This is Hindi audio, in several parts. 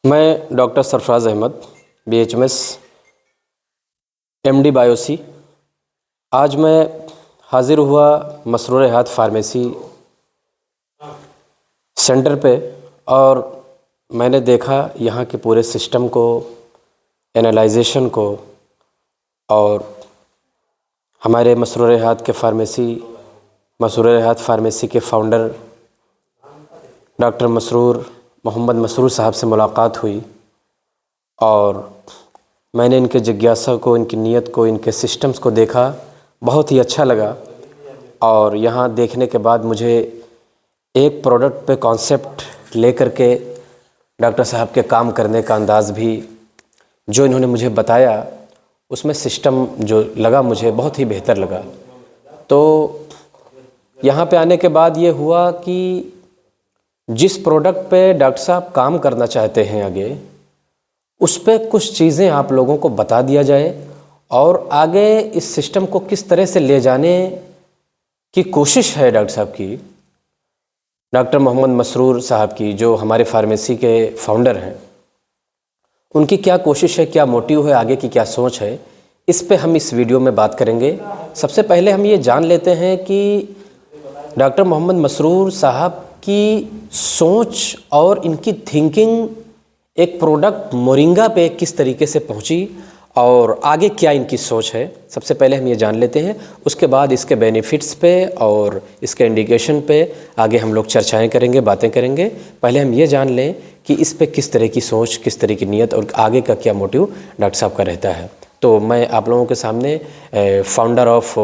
मैं doctor Sarfaraz Ahmad, BHMS, MD बायोसी। आज मैं हाज़िर हुआ मसरूर हयात फार्मेसी सेंटर पे और मैंने देखा यहाँ के पूरे सिस्टम को, एनालाइजेशन को और हमारे मसरूर हयात फार्मेसी के फाउंडर डॉक्टर मोहम्मद मसरूर साहब से मुलाकात हुई और मैंने इनके जिज्ञासा को, इनकी नीयत को, इनके सिस्टम्स को देखा। बहुत ही अच्छा लगा और यहाँ देखने के बाद मुझे एक प्रोडक्ट पे कॉन्सेप्ट लेकर के डॉक्टर साहब के काम करने का अंदाज़ भी जो इन्होंने मुझे बताया, उसमें सिस्टम जो लगा मुझे बहुत ही बेहतर लगा। तो यहाँ पे आने के बाद ये हुआ कि जिस प्रोडक्ट पे डॉक्टर साहब काम करना चाहते हैं आगे, उस पे कुछ चीज़ें आप लोगों को बता दिया जाए और आगे इस सिस्टम को किस तरह से ले जाने की कोशिश है डॉक्टर साहब की, डॉक्टर मोहम्मद मसरूर साहब की, जो हमारे फार्मेसी के फाउंडर हैं। उनकी क्या कोशिश है, क्या मोटिव है, आगे की क्या सोच है, इस पे हम इस वीडियो में बात करेंगे। सबसे पहले हम ये जान लेते हैं कि डॉक्टर मोहम्मद मसरूर साहब की सोच और इनकी थिंकिंग एक प्रोडक्ट मोरिंगा पे किस तरीके से पहुंची और आगे क्या इनकी सोच है, सबसे पहले हम ये जान लेते हैं। उसके बाद इसके बेनिफिट्स पे और इसके इंडिकेशन पे आगे हम लोग चर्चाएं करेंगे, बातें करेंगे। पहले हम ये जान लें कि इस पे किस तरह की सोच, किस तरह की नीयत और आगे का क्या मोटिव डॉक्टर साहब का रहता है। तो मैं आप लोगों के सामने founder of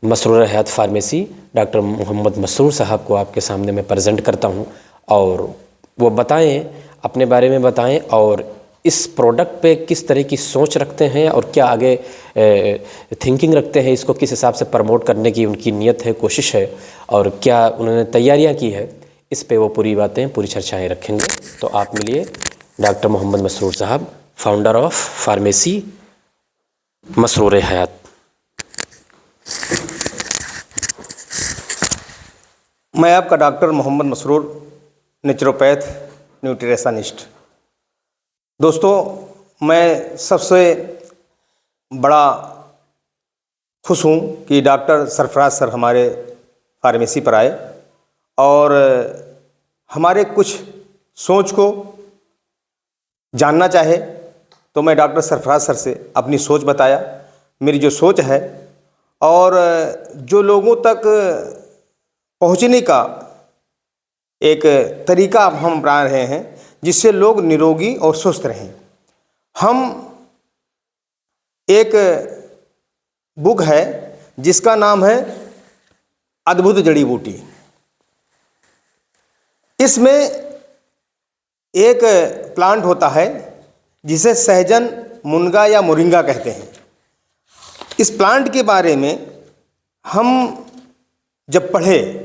Masroor Hayat pharmacy doctor Mohammad Masroor साहब को आपके सामने मैं प्रेजेंट करता हूं और वो बताएं, अपने बारे में बताएं और इस प्रोडक्ट पे किस तरह की सोच रखते हैं और क्या आगे थिंकिंग रखते हैं, इसको किस हिसाब से प्रमोट करने की उनकी नीयत है, कोशिश है और क्या उन्होंने तैयारियां की है, इस पे वो पूरी बातें, पूरी चर्चाएं रखेंगे। तो आप मिलिए डॉक्टर मोहम्मद मसरूर साहब, founder of pharmacy Masroor Hayat. मैं आपका doctor Mohammad Masroor, naturopath, nutritionist. दोस्तों, मैं सबसे बड़ा खुश हूँ कि डॉक्टर सरफराज सर हमारे फार्मेसी पर आए और हमारे कुछ सोच को जानना चाहे, तो मैं डॉक्टर सरफराज सर से अपनी सोच बताया, मेरी जो सोच है और जो लोगों तक पहुंचने का एक तरीका हम अपना रहे हैं जिससे लोग निरोगी और स्वस्थ रहें। हम एक बुक है जिसका नाम है अद्भुत जड़ी बूटी। इसमें एक प्लांट होता है जिसे सहजन, मुनगा या मोरिंगा कहते हैं। इस प्लांट के बारे में हम जब पढ़े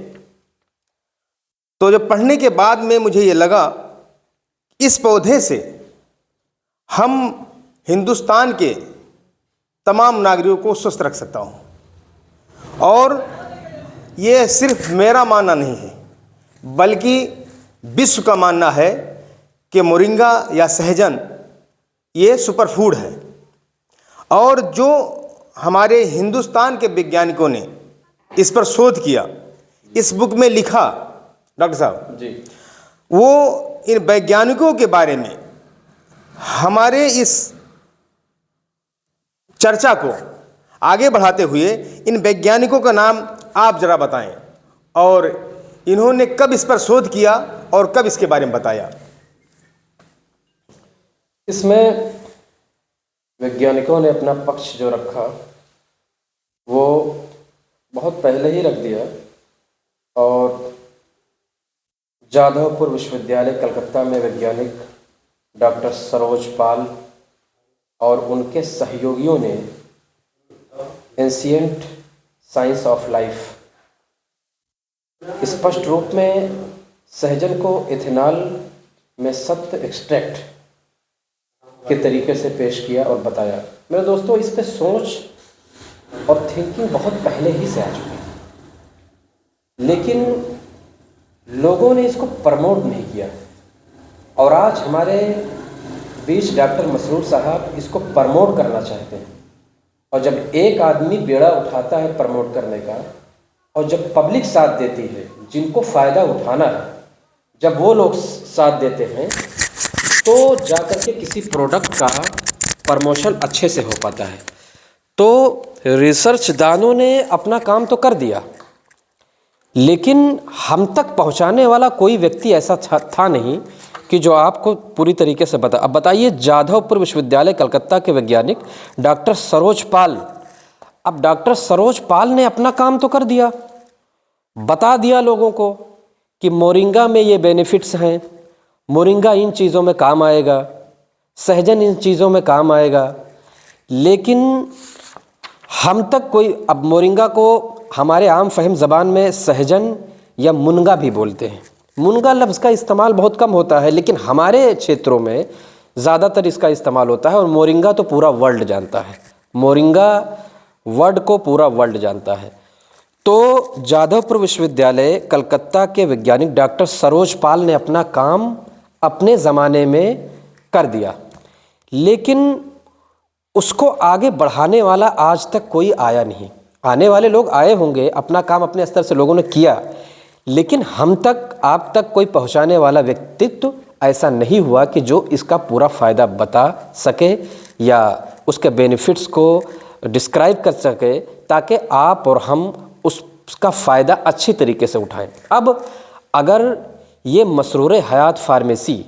तो जब पढ़ने के बाद में मुझे ये लगा इस पौधे से हम हिंदुस्तान के तमाम नागरिकों को स्वस्थ रख सकता हूँ। और ये सिर्फ मेरा मानना नहीं है बल्कि विश्व का मानना है कि मोरिंगा या सहजन ये सुपरफूड है। और जो हमारे हिंदुस्तान के वैज्ञानिकों ने इस पर शोध किया, इस बुक में लिखा डॉक्टर साहब जी, वो इन वैज्ञानिकों के बारे में हमारे इस चर्चा को आगे बढ़ाते हुए इन वैज्ञानिकों का नाम आप जरा बताएं और इन्होंने कब इस पर शोध किया और कब इसके बारे में बताया। इसमें वैज्ञानिकों ने अपना पक्ष जो रखा वो बहुत पहले ही रख दिया और जाधवपुर विश्वविद्यालय कलकत्ता में वैज्ञानिक डॉक्टर सरोज पाल और उनके सहयोगियों ने एंशिएंट साइंस ऑफ लाइफ स्पष्ट रूप में सहजन को इथेनॉल में सत्व एक्सट्रैक्ट के तरीके से पेश किया और बताया। मेरे दोस्तों, इस पे सोच और थिंकिंग बहुत पहले ही से आ चुकी है, लेकिन लोगों ने इसको प्रमोट नहीं किया और आज हमारे बीच डॉक्टर मसरूर साहब इसको प्रमोट करना चाहते हैं। और जब एक आदमी बेड़ा उठाता है प्रमोट करने का, और जब पब्लिक साथ देती है, जिनको फ़ायदा उठाना है, जब वो लोग साथ देते हैं, तो जाकर के किसी प्रोडक्ट का प्रमोशन अच्छे से हो पाता है। तो रिसर्च दानों ने अपना काम तो कर दिया, लेकिन हम तक पहुंचाने वाला कोई व्यक्ति ऐसा था नहीं कि जो आपको पूरी तरीके से बता। अब बताइए, जाधवपुर विश्वविद्यालय कलकत्ता के वैज्ञानिक डॉक्टर सरोज पाल, अब डॉक्टर सरोज पाल ने अपना काम तो कर दिया, बता दिया लोगों को कि मोरिंगा में ये बेनिफिट्स हैं, मोरिंगा इन चीज़ों में काम आएगा, सहजन इन चीज़ों में काम आएगा। लेकिन हम तक कोई, अब मोरिंगा को हमारे आम फहम ज़बान में सहजन या मुनगा भी बोलते हैं। मुनगा लफ्ज़ का इस्तेमाल बहुत कम होता है, लेकिन हमारे क्षेत्रों में ज़्यादातर इसका इस्तेमाल होता है। और मोरिंगा तो पूरा वर्ल्ड जानता है, मोरिंगा वर्ड को पूरा वर्ल्ड जानता है। तो जाधवपुर विश्वविद्यालय कलकत्ता के वैज्ञानिक डॉक्टर सरोज पाल ने अपना काम अपने ज़माने में कर दिया, लेकिन उसको आगे बढ़ाने वाला आज तक कोई आया नहीं। आने वाले लोग आए होंगे, अपना काम अपने स्तर से लोगों ने किया, लेकिन हम तक, आप तक कोई पहुंचाने वाला व्यक्तित्व ऐसा नहीं हुआ कि जो इसका पूरा फ़ायदा बता सके या उसके बेनिफिट्स को डिस्क्राइब कर सके, ताकि आप और हम उसका फ़ायदा अच्छी तरीके से उठाएं। अब अगर ये मसरूर हयात फार्मेसी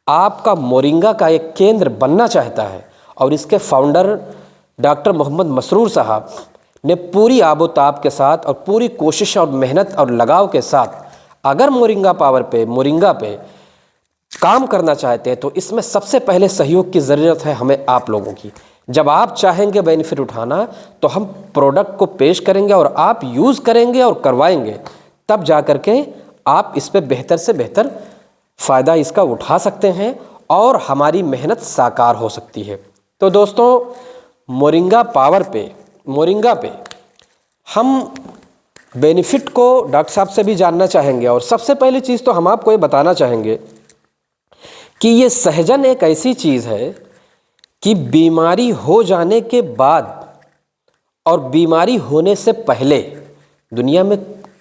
आपका मोरिंगा का एक केंद्र बनना चाहता है, और इसके फाउंडर डॉक्टर मोहम्मद मसरूर साहब ने पूरी आबोताब के साथ और पूरी कोशिश और मेहनत और लगाव के साथ अगर मोरिंगा पावर पे, मोरिंगा पे काम करना चाहते हैं, तो इसमें सबसे पहले सहयोग की ज़रूरत है हमें आप लोगों की। जब आप चाहेंगे बेनिफिट उठाना, तो हम प्रोडक्ट को पेश करेंगे और आप यूज़ करेंगे और करवाएंगे, तब जा कर के आप इस पे बेहतर से बेहतर फ़ायदा इसका उठा सकते हैं और हमारी मेहनत साकार हो सकती है। तो दोस्तों, मोरिंगा पावर पे, मोरिंगा पे हम बेनिफिट को डॉक्टर साहब से भी जानना चाहेंगे। और सबसे पहली चीज़ तो हम आपको ये बताना चाहेंगे कि ये सहजन एक ऐसी चीज़ है कि बीमारी हो जाने के बाद और बीमारी होने से पहले, दुनिया में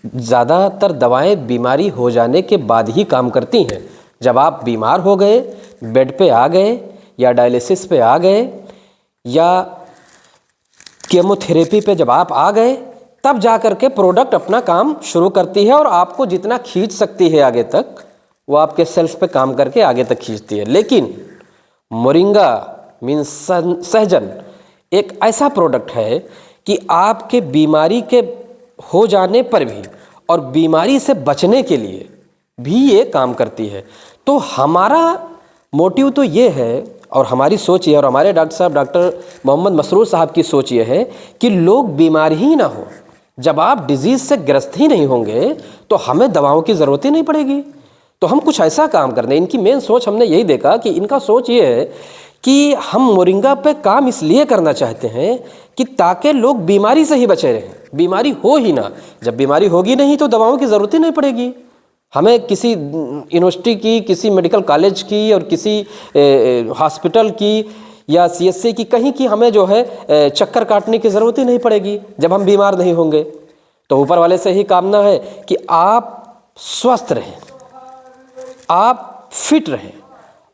ज़्यादातर दवाएं बीमारी हो जाने के बाद ही काम करती हैं। जब आप बीमार हो गए, बेड पे आ गए, या डायलिसिस पे आ गए, या केमोथेरेपी पे जब आप आ गए, तब जा कर के प्रोडक्ट अपना काम शुरू करती है और आपको जितना खींच सकती है आगे तक, वो आपके सेल्स पे काम करके आगे तक खींचती है। लेकिन मोरिंगा मीन्स सहजन एक ऐसा प्रोडक्ट है कि आपके बीमारी के हो जाने पर भी और बीमारी से बचने के लिए भी ये काम करती है। तो हमारा मोटिव तो ये है, और हमारी सोच ये, और हमारे डॉक्टर साहब डॉक्टर मोहम्मद मसरूर साहब की सोच ये है कि लोग बीमार ही ना हो। जब आप डिजीज़ से ग्रस्त ही नहीं होंगे, तो हमें दवाओं की ज़रूरत ही नहीं पड़ेगी। तो हम कुछ ऐसा काम करने, इनकी मेन सोच हमने यही देखा कि इनका सोच ये है कि हम मोरिंगा पे काम इसलिए करना चाहते हैं कि ताकि लोग बीमारी से ही बचे रहें, बीमारी हो ही ना। जब बीमारी होगी नहीं, तो दवाओं की ज़रूरत ही नहीं पड़ेगी। हमें किसी यूनिवर्सिटी की, किसी मेडिकल कॉलेज की, और किसी हॉस्पिटल की या सीएससी की, कहीं की हमें जो है चक्कर काटने की ज़रूरत ही नहीं पड़ेगी जब हम बीमार नहीं होंगे। तो ऊपर वाले से ही कामना है कि आप स्वस्थ रहें, आप फिट रहें।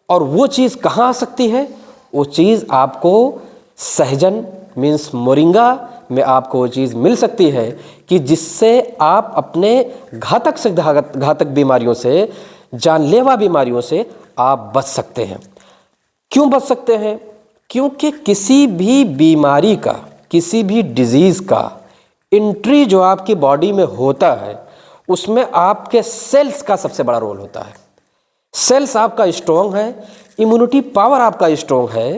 और वो चीज़ कहाँ आ सकती है? वो चीज़ आपको सहजन मीन्स मोरिंगा में आपको वो चीज़ मिल सकती है कि जिससे आप अपने घातक से घातक बीमारियों से, जानलेवा बीमारियों से आप बच सकते हैं। क्यों बच सकते हैं? क्योंकि किसी भी बीमारी का, किसी भी डिजीज़ का एंट्री जो आपकी बॉडी में होता है, उसमें आपके सेल्स का सबसे बड़ा रोल होता है। सेल्स आपका स्ट्रॉन्ग है, इम्यूनिटी पावर आपका स्ट्रॉन्ग है,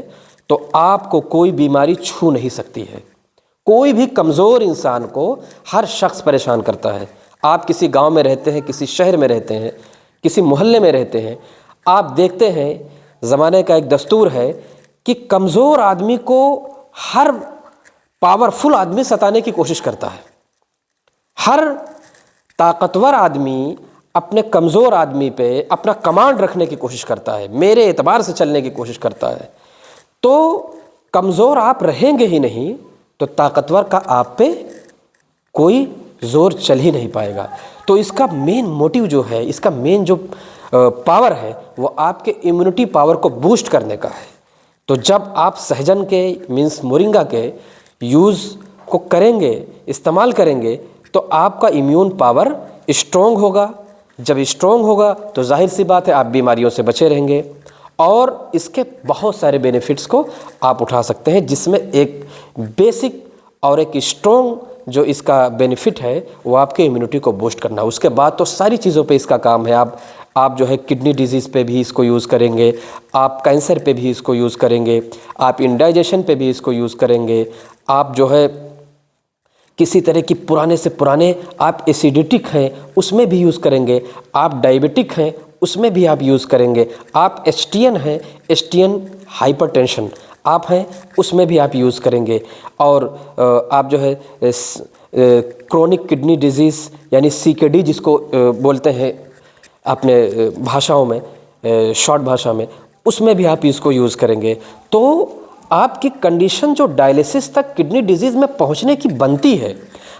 तो आपको कोई बीमारी छू नहीं सकती है। कोई भी कमज़ोर इंसान को हर शख्स परेशान करता है। आप किसी गांव में रहते हैं, किसी शहर में रहते हैं, किसी मोहल्ले में रहते हैं, आप देखते हैं ज़माने का एक दस्तूर है कि कमज़ोर आदमी को हर पावरफुल आदमी सताने की कोशिश करता है। हर ताकतवर आदमी अपने कमज़ोर आदमी पे अपना कमांड रखने की कोशिश करता है, मेरे एतबार से चलने की कोशिश करता है, तो कमज़ोर आप रहेंगे ही नहीं तो ताकतवर का आप पे कोई ज़ोर चल ही नहीं पाएगा। तो इसका मेन मोटिव जो है, इसका मेन जो पावर है वो आपके इम्यूनिटी पावर को बूस्ट करने का है। तो जब आप सहजन के मीन्स मोरिंगा के यूज़ को करेंगे, इस्तेमाल करेंगे, तो आपका इम्यून पावर स्ट्रॉन्ग होगा। जब स्ट्रॉन्ग होगा तो जाहिर सी बात है आप बीमारियों से बचे रहेंगे और इसके बहुत सारे बेनिफिट्स को आप उठा सकते हैं, जिसमें एक बेसिक और एक स्ट्रॉन्ग जो इसका बेनिफिट है वो आपके इम्यूनिटी को बूस्ट करना। उसके बाद तो सारी चीज़ों पे इसका काम है। आप जो है किडनी डिजीज़ पे भी इसको यूज़ करेंगे, आप कैंसर पे भी इसको यूज़ करेंगे, आप इंडाइजेशन पे भी इसको यूज़ करेंगे, आप जो है किसी तरह की पुराने से पुराने आप एसिडिटिक हैं उसमें भी यूज़ करेंगे, आप डायबिटिक हैं उसमें भी आप यूज़ करेंगे, आप एसटीएन हैं, एसटीएन हाइपरटेंशन आप हैं उसमें भी आप यूज़ करेंगे, और आप जो है क्रोनिक किडनी डिजीज़ यानी सीकेडी जिसको बोलते हैं अपने भाषाओं में, शॉर्ट भाषा में, उसमें भी आप इसको यूज़ करेंगे। तो आपकी कंडीशन जो डायलिसिस तक किडनी डिजीज़ में पहुंचने की बनती है,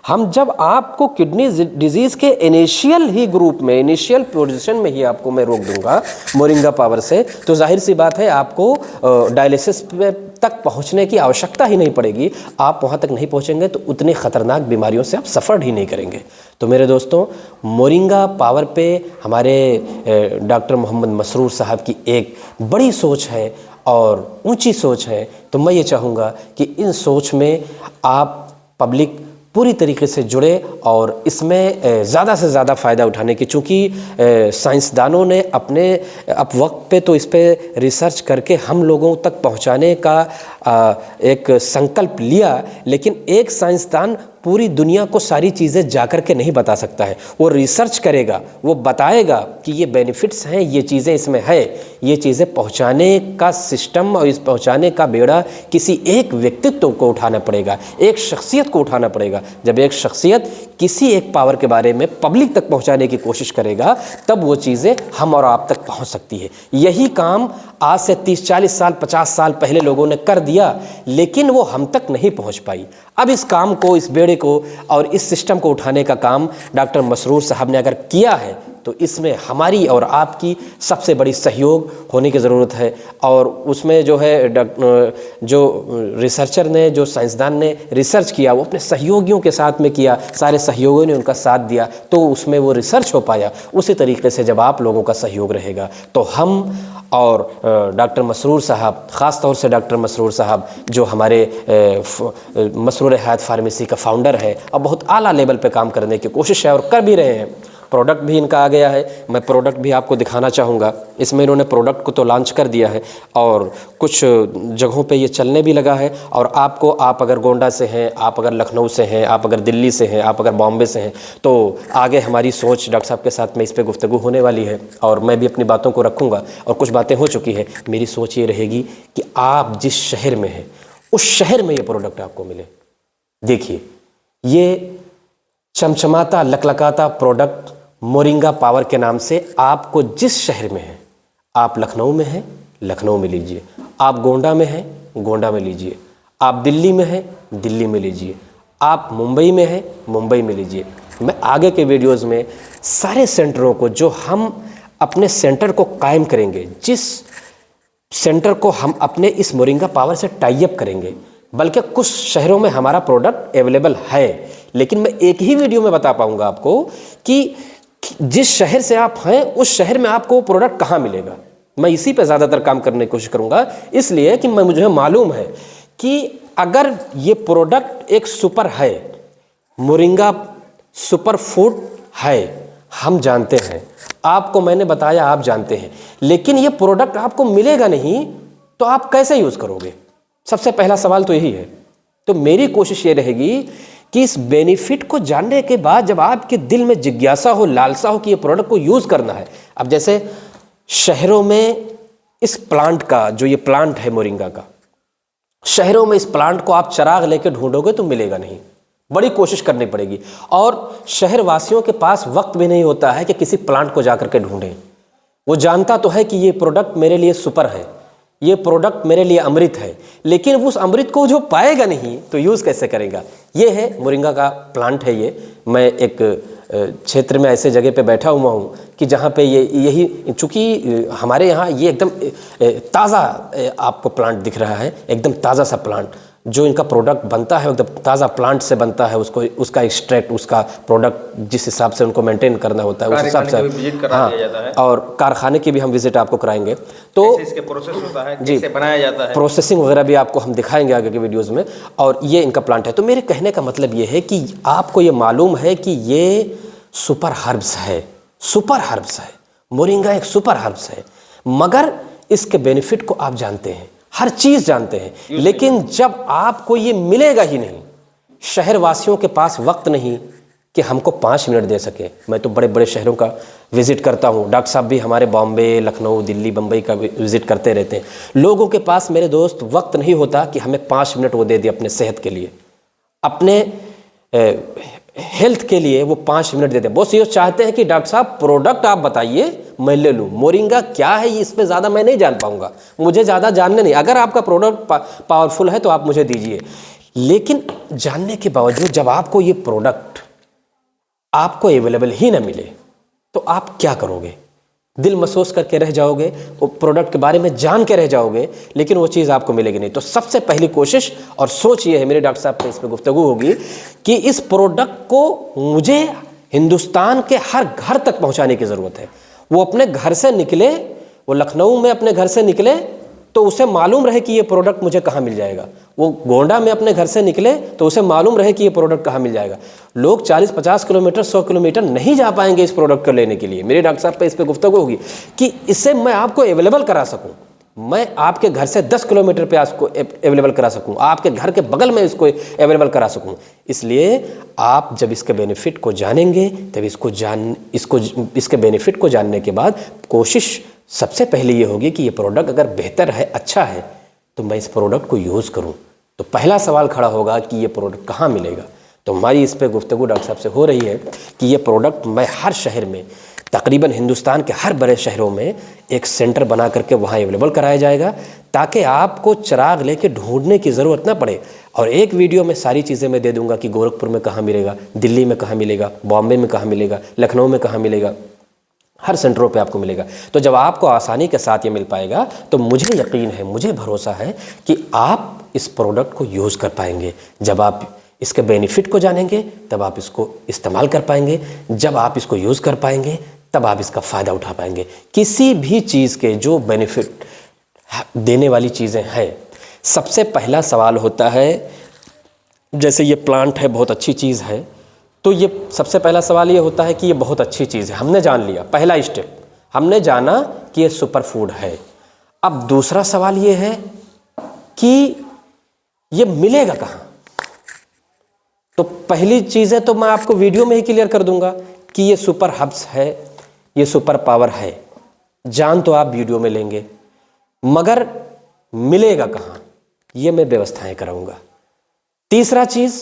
हम जब आपको किडनी डिजीज़ के इनिशियल ही ग्रुप में, इनिशियल पोजीशन में ही आपको मैं रोक दूंगा मोरिंगा पावर से, तो जाहिर सी बात है आपको डायलिसिस तक पहुंचने की आवश्यकता ही नहीं पड़ेगी। आप वहां तक नहीं पहुंचेंगे तो उतनी ख़तरनाक बीमारियों से आप सफ़र ही नहीं करेंगे। तो मेरे दोस्तों, मोरिंगा पावर पे हमारे डॉक्टर मोहम्मद मसरूर साहब की एक बड़ी सोच है और ऊंची सोच है। तो मैं ये चाहूँगा कि इन सोच में आप पब्लिक पूरी तरीके से जुड़े और इसमें ज़्यादा से ज़्यादा फ़ायदा उठाने की, चूँकि साइंसदानों ने अपने वक्त पे तो इस पे रिसर्च करके हम लोगों तक पहुँचाने का एक संकल्प लिया, लेकिन एक साइंसदान पूरी दुनिया को सारी चीज़ें जाकर के नहीं बता सकता है। वो रिसर्च करेगा, वो बताएगा कि ये बेनिफिट्स हैं, ये चीज़ें इसमें है, ये चीज़ें पहुंचाने का सिस्टम और इस पहुंचाने का बेड़ा किसी एक व्यक्तित्व को उठाना पड़ेगा, एक शख्सियत को उठाना पड़ेगा। जब एक शख्सियत किसी एक पावर के बारे में पब्लिक तक पहुंचाने की कोशिश करेगा तब वो चीज़ें हम और आप तक पहुंच सकती है। यही काम आज से 30-40 साल 50 साल पहले लोगों ने कर दिया, लेकिन वो हम तक नहीं पहुंच पाई। अब इस काम को, इस बेड़े को और इस सिस्टम को उठाने का काम डॉक्टर मसरूर साहब ने अगर किया है तो इसमें हमारी और आपकी सबसे बड़ी सहयोग होने की ज़रूरत है। और उसमें जो है जो रिसर्चर ने, जो साइंसदान ने रिसर्च किया वो अपने सहयोगियों के साथ में किया, सारे सहयोगियों ने उनका साथ दिया तो उसमें वो रिसर्च हो पाया। उसी तरीके से जब आप लोगों का सहयोग रहेगा तो हम और डॉक्टर मसरूर साहब, ख़ास तौर से डॉक्टर मसरूर साहब जो हमारे मसरूर हयात फार्मेसी का फाउंडर है और बहुत आला लेवल पे काम करने की कोशिश है और कर भी रहे हैं। प्रोडक्ट भी इनका आ गया है, मैं प्रोडक्ट भी आपको दिखाना चाहूँगा। इसमें इन्होंने प्रोडक्ट को तो लॉन्च कर दिया है और कुछ जगहों पे ये चलने भी लगा है। और आपको, आप अगर गोंडा से हैं, आप अगर लखनऊ से हैं, आप अगर दिल्ली से हैं, आप अगर बॉम्बे से हैं, तो आगे हमारी सोच डॉक्टर साहब के साथ में इस पर गुफ्तगू होने वाली है और मैं भी अपनी बातों को रखूँगा और कुछ बातें हो चुकी है। मेरी सोच ये रहेगी कि आप जिस शहर में हैं उस शहर में ये प्रोडक्ट आपको मिले। देखिए, ये चमचमाता लकलकाता प्रोडक्ट मोरिंगा पावर के नाम से आपको जिस शहर में है, आप लखनऊ में हैं, लखनऊ में लीजिए, आप गोंडा में हैं, गोंडा में लीजिए, आप दिल्ली में हैं, दिल्ली में लीजिए, आप मुंबई में हैं, मुंबई में लीजिए। मैं आगे के वीडियोस में सारे सेंटरों को, जो हम अपने सेंटर को कायम करेंगे, जिस सेंटर को हम अपने इस मोरिंगा पावर से टाई अप करेंगे, बल्कि कुछ शहरों में हमारा प्रोडक्ट अवेलेबल है, लेकिन मैं एक ही वीडियो में बता पाऊंगा आपको कि जिस शहर से आप हैं उस शहर में आपको प्रोडक्ट कहाँ मिलेगा। मैं इसी पे ज़्यादातर काम करने की कोशिश करूँगा, इसलिए कि मुझे मालूम है कि अगर ये प्रोडक्ट एक सुपर है, मोरिंगा सुपर फूड है, हम जानते हैं, आपको मैंने बताया, आप जानते हैं, लेकिन ये प्रोडक्ट आपको मिलेगा नहीं तो आप कैसे यूज़ करोगे? सबसे पहला सवाल तो यही है। तो मेरी कोशिश ये रहेगी कि इस बेनिफिट को जानने के बाद जब आपके दिल में जिज्ञासा हो, लालसा हो कि ये प्रोडक्ट को यूज़ करना है। अब जैसे शहरों में इस प्लांट का, जो ये प्लांट है मोरिंगा का, शहरों में इस प्लांट को आप चिराग लेके ढूंढोगे तो मिलेगा नहीं। बड़ी कोशिश करनी पड़ेगी। और शहरवासियों के पास वक्त भी नहीं होता है कि किसी प्लांट को जाकर के ढूंढें। वो जानता तो है कि ये प्रोडक्ट मेरे लिए सुपर है, ये प्रोडक्ट मेरे लिए अमृत है, लेकिन उस अमृत को जो पाएगा नहीं तो यूज़ कैसे करेगा। ये है मोरिंगा का प्लांट है। ये मैं एक क्षेत्र में ऐसे जगह पे बैठा हुआ हूँ कि जहाँ पे यही चूँकि हमारे यहाँ ये एकदम ताज़ा आपको प्लांट दिख रहा है, एकदम ताज़ा सा प्लांट। जो इनका प्रोडक्ट बनता है एकदम ताज़ा प्लांट से बनता है, उसका एक्सट्रैक्ट, उसका प्रोडक्ट जिस हिसाब से उनको मेंटेन करना होता है उस हिसाब से विजिट करा दिया जाता है। और कारखाने की भी हम विजिट आपको कराएंगे। तो कैसे इसके प्रोसेस होता है, कैसे बनाया जाता है, प्रोसेसिंग वगैरह भी आपको हम दिखाएंगे आगे के वीडियोज़ में। और ये इनका प्लांट है। तो मेरे कहने का मतलब ये है कि आपको ये मालूम है कि ये सुपर हर्ब्स है, सुपर हर्ब्स है। मोरिंगा एक सुपर हर्ब्स है, मगर इसके बेनिफिट को आप जानते हैं, हर चीज़ जानते हैं, लेकिन जब आपको ये मिलेगा ही नहीं, शहरवासियों के पास वक्त नहीं कि हमको 5 मिनट दे सके। मैं तो बड़े बड़े शहरों का विज़िट करता हूँ, डॉक्टर साहब भी हमारे बॉम्बे, लखनऊ, दिल्ली, बम्बई का विज़िट करते रहते हैं। लोगों के पास मेरे दोस्त वक्त नहीं होता कि हमें 5 मिनट वो दे दे अपने सेहत के लिए, अपने हेल्थ के लिए वो 5 मिनट देते हैं। बहुत ये चाहते हैं कि डॉक्टर साहब प्रोडक्ट आप बताइए मैं ले लूँ, मोरिंगा क्या है ये, इसमें ज़्यादा मैं नहीं जान पाऊँगा, मुझे ज़्यादा जानने नहीं, अगर आपका प्रोडक्ट पावरफुल है तो आप मुझे दीजिए। लेकिन जानने के बावजूद जब आपको ये प्रोडक्ट आपको अवेलेबल ही ना मिले तो आप क्या करोगे? दिल महसूस करके रह जाओगे, वो प्रोडक्ट के बारे में जान के रह जाओगे, लेकिन वो चीज़ आपको मिलेगी नहीं। तो सबसे पहली कोशिश और सोच ये है, मेरे डॉक्टर साहब पे इस पर गुफ्तगू होगी कि इस प्रोडक्ट को मुझे हिंदुस्तान के हर घर तक पहुंचाने की ज़रूरत है। वो अपने घर से निकले, वो लखनऊ में अपने घर से निकले तो उसे मालूम रहे कि ये प्रोडक्ट मुझे कहाँ मिल जाएगा। वो गोंडा में अपने घर से निकले तो उसे मालूम रहे कि ये प्रोडक्ट कहाँ मिल जाएगा। लोग 40-50 किलोमीटर, 100 किलोमीटर नहीं जा पाएंगे इस प्रोडक्ट को लेने के लिए। मेरे डॉक्टर साहब पे इस पर गुफ्तगू होगी कि इससे मैं आपको अवेलेबल करा सकूँ, मैं आपके घर से 10 किलोमीटर पे इसको अवेलेबल करा सकूँ, आपके घर के बगल में इसको अवेलेबल करा सकूँ। इसलिए आप जब इसके बेनिफिट को जानेंगे तब इसके बेनिफिट को जानने के बाद कोशिश सबसे पहले ये होगी कि ये प्रोडक्ट अगर बेहतर है, अच्छा है, तो मैं इस प्रोडक्ट को यूज़ करूं। तो पहला सवाल खड़ा होगा कि ये प्रोडक्ट कहाँ मिलेगा। तो हमारी इस पे गुफ्तगू डॉक्टर साहब से हो रही है कि ये प्रोडक्ट मैं हर शहर में, तकरीबन हिंदुस्तान के हर बड़े शहरों में एक सेंटर बना करके वहाँ अवेलेबल कराया जाएगा, ताकि आपको चिराग लेके ढूंढने की ज़रूरत ना पड़े। और एक वीडियो में सारी चीज़ें मैं दे दूँगा कि गोरखपुर में कहाँ मिलेगा, दिल्ली में कहाँ मिलेगा, बॉम्बे में कहाँ मिलेगा, लखनऊ में कहाँ मिलेगा, हर सेंटरों पे आपको मिलेगा। तो जब आपको आसानी के साथ ये मिल पाएगा तो मुझे यकीन है, मुझे भरोसा है कि आप इस प्रोडक्ट को यूज़ कर पाएंगे। जब आप इसके बेनिफिट को जानेंगे तब आप इसको इस्तेमाल कर पाएंगे, जब आप इसको यूज़ कर पाएंगे तब आप इसका फ़ायदा उठा पाएंगे। किसी भी चीज़ के जो बेनिफिट देने वाली चीज़ें हैं, सबसे पहला सवाल होता है, जैसे ये प्लांट है, बहुत अच्छी चीज़ है, तो ये सबसे पहला सवाल ये होता है कि ये बहुत अच्छी चीज़ है, हमने जान लिया, पहला स्टेप हमने जाना कि ये सुपर फूड है। अब दूसरा सवाल ये है कि ये मिलेगा कहाँ। तो पहली चीज़ें तो मैं आपको वीडियो में ही क्लियर कर दूंगा कि ये सुपर हब्स है, ये सुपर पावर है, जान तो आप वीडियो में लेंगे, मगर मिलेगा कहाँ ये मैं व्यवस्थाएं कराऊंगा। तीसरा चीज़,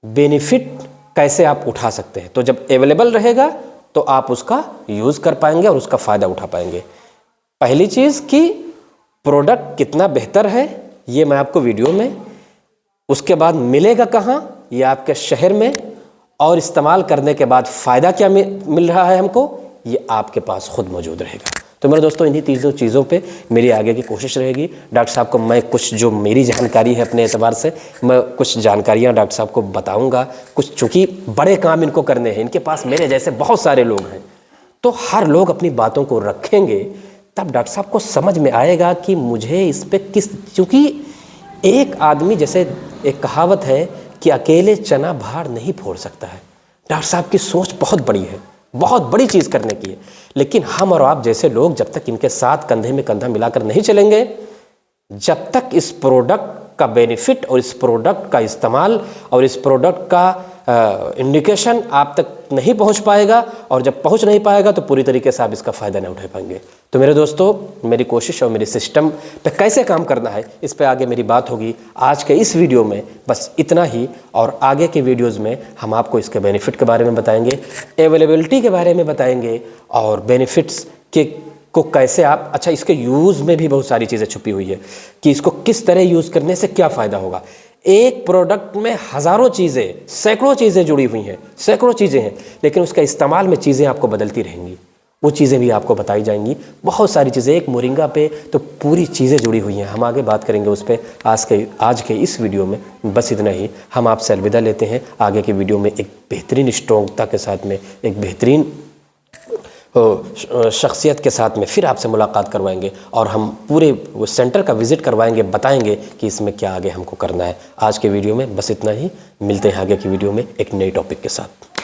बेनिफिट कैसे आप उठा सकते हैं। तो जब अवेलेबल रहेगा तो आप उसका यूज़ कर पाएंगे और उसका फ़ायदा उठा पाएंगे। पहली चीज़ कि प्रोडक्ट कितना बेहतर है ये मैं आपको वीडियो में, उसके बाद मिलेगा कहाँ ये आपके शहर में, और इस्तेमाल करने के बाद फ़ायदा क्या मिल रहा है हमको ये आपके पास खुद मौजूद रहेगा। तो मेरे दोस्तों, इन्हीं तीनों चीज़ों पे मेरी आगे की कोशिश रहेगी। डॉक्टर साहब को मैं कुछ जो मेरी जानकारी है अपने एतबार से मैं कुछ जानकारियाँ डॉक्टर साहब को बताऊंगा। कुछ चूँकि बड़े काम इनको करने हैं, इनके पास मेरे जैसे बहुत सारे लोग हैं, तो हर लोग अपनी बातों को रखेंगे तब डॉक्टर साहब को समझ में आएगा कि मुझे इस पर किस, चूँकि एक आदमी, जैसे एक कहावत है कि अकेले चना भार नहीं फोड़ सकता है। डॉक्टर साहब की सोच बहुत बड़ी है, बहुत बड़ी चीज़ करने की है, लेकिन हम और आप जैसे लोग जब तक इनके साथ कंधे में कंधा मिलाकर नहीं चलेंगे, जब तक इस प्रोडक्ट का बेनिफिट और इस प्रोडक्ट का इस्तेमाल और इस प्रोडक्ट का इंडिकेशन आप तक नहीं पहुंच पाएगा, और जब पहुंच नहीं पाएगा तो पूरी तरीके से आप इसका फ़ायदा नहीं उठा पाएंगे। तो मेरे दोस्तों, मेरी कोशिश और मेरी सिस्टम पे कैसे काम करना है इस पे आगे मेरी बात होगी। आज के इस वीडियो में बस इतना ही, और आगे के वीडियोज़ में हम आपको इसके बेनिफिट के बारे में बताएंगे, अवेलेबिलिटी के बारे में बताएंगे, और बेनिफिट्स के को कैसे आप, अच्छा इसके यूज़ में भी बहुत सारी चीज़ें छुपी हुई है कि इसको किस तरह यूज़ करने से क्या फ़ायदा होगा। एक प्रोडक्ट में हज़ारों चीज़ें, सैकड़ों चीज़ें जुड़ी हुई हैं, सैकड़ों चीज़ें हैं, लेकिन उसका इस्तेमाल में चीज़ें आपको बदलती रहेंगी, वो चीज़ें भी आपको बताई जाएंगी। बहुत सारी चीज़ें, एक मोरिंगा पे तो पूरी चीज़ें जुड़ी हुई हैं, हम आगे बात करेंगे उस पर आज के इस वीडियो में। बस इतना ही, हम आपसे अलविदा लेते हैं। आगे की वीडियो में एक बेहतरीन स्ट्रॉन्गता के साथ में, एक बेहतरीन शख्सियत के साथ में फिर आपसे मुलाकात करवाएंगे, और हम पूरे वो सेंटर का विज़िट करवाएंगे, बताएंगे कि इसमें क्या आगे हमको करना है। आज के वीडियो में बस इतना ही, मिलते हैं आगे की वीडियो में एक नई टॉपिक के साथ।